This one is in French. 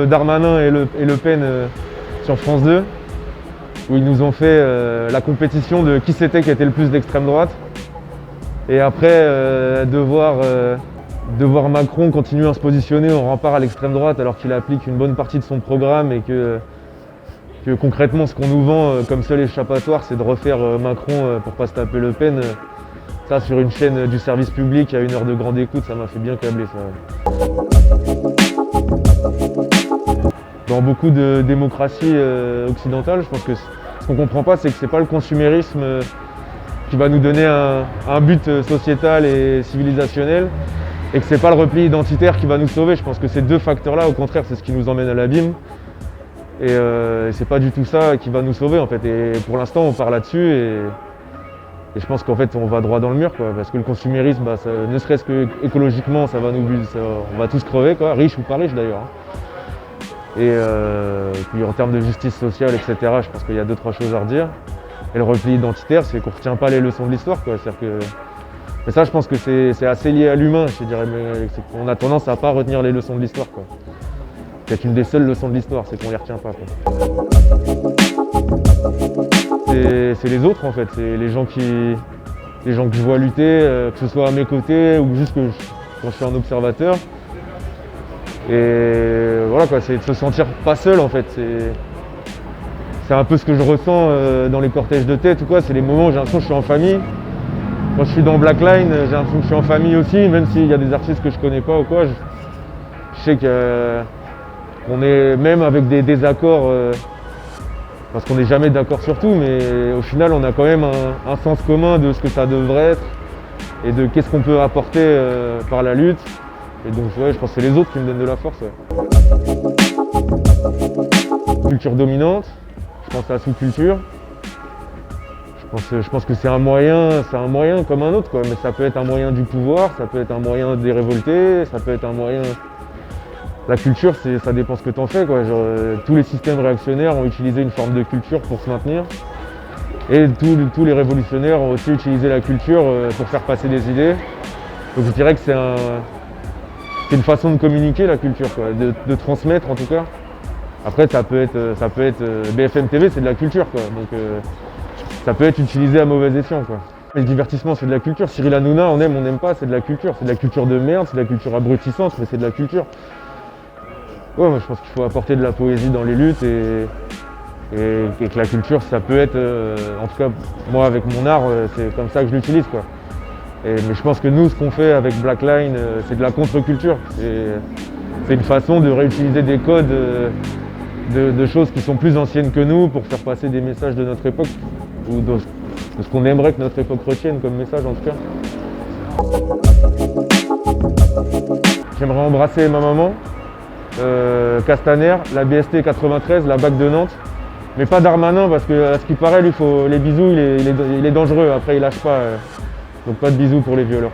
Darmanin et Le Pen sur France 2, où ils nous ont fait la compétition de qui c'était qui était le plus d'extrême droite. Et après, de voir Macron continuer à se positionner en rempart à l'extrême droite alors qu'il applique une bonne partie de son programme et que concrètement ce qu'on nous vend comme seul échappatoire c'est de refaire Macron pour pas se taper Le Pen. Ça sur une chaîne du service public à 1 heure de grande écoute, ça m'a fait bien câbler ça. Dans beaucoup de démocraties occidentales, je pense que ce qu'on comprend pas, c'est que c'est pas le consumérisme qui va nous donner un but sociétal et civilisationnel, et que c'est pas le repli identitaire qui va nous sauver. Je pense que ces deux facteurs-là, au contraire, c'est ce qui nous emmène à l'abîme. Et c'est pas du tout ça qui va nous sauver en fait. Et pour l'instant, on part là-dessus et je pense qu'en fait, on va droit dans le mur, quoi. Parce que le consumérisme, ça, ne serait-ce que écologiquement, ça va on va tous crever, quoi, riches ou pas riches d'ailleurs. Et puis en termes de justice sociale, etc., je pense qu'il y a 2-3 choses à redire. Et le repli identitaire, c'est qu'on ne retient pas les leçons de l'histoire, quoi. Mais ça, je pense que c'est assez lié à l'humain, je dirais. On a tendance à ne pas retenir les leçons de l'histoire, quoi. C'est une des seules leçons de l'histoire, c'est qu'on ne les retient pas, quoi. C'est les autres, en fait. C'est les gens que je vois lutter, que ce soit à mes côtés ou juste quand je suis un observateur. Et voilà, quoi, c'est de se sentir pas seul, en fait. C'est un peu ce que je ressens dans les cortèges de tête ou quoi. C'est les moments où j'ai l'impression que je suis en famille. Quand je suis dans Black Line, j'ai l'impression que je suis en famille aussi, même s'il y a des artistes que je connais pas ou quoi. Je sais qu'on est même avec des désaccords, parce qu'on n'est jamais d'accord sur tout, mais au final on a quand même un sens commun de ce que ça devrait être et de qu'est-ce qu'on peut apporter par la lutte. Et donc ouais, je pense que c'est les autres qui me donnent de la force. Ouais. Culture dominante, je pense à la sous-culture. Je pense que c'est un moyen comme un autre, quoi. Mais ça peut être un moyen du pouvoir, ça peut être un moyen des révoltés, ça peut être un moyen... La culture, ça dépend ce que tu en fais, quoi. Genre, tous les systèmes réactionnaires ont utilisé une forme de culture pour se maintenir. Et tous les révolutionnaires ont aussi utilisé la culture pour faire passer des idées. Donc je dirais que c'est une façon de communiquer, la culture, quoi, de transmettre en tout cas. Après ça peut être BFM TV, c'est de la culture, quoi. Donc ça peut être utilisé à mauvais escient, quoi. Le divertissement, c'est de la culture. Cyril Hanouna, on aime, on n'aime pas, c'est de la culture. C'est de la culture de merde, c'est de la culture abrutissante, mais c'est de la culture. Ouais, moi je pense qu'il faut apporter de la poésie dans les luttes et que la culture, ça peut être, en tout cas moi avec mon art, c'est comme ça que je l'utilise, quoi. Mais je pense que nous, ce qu'on fait avec Black Line, c'est de la contre-culture. C'est une façon de réutiliser des codes de choses qui sont plus anciennes que nous pour faire passer des messages de notre époque, ou de ce qu'on aimerait que notre époque retienne comme message en tout cas. J'aimerais embrasser ma maman, Castaner, la BST 93, la BAC de Nantes, mais pas Darmanin parce que à ce qui paraît, lui, les bisous, il est dangereux, après il lâche pas, donc pas de bisous pour les violeurs.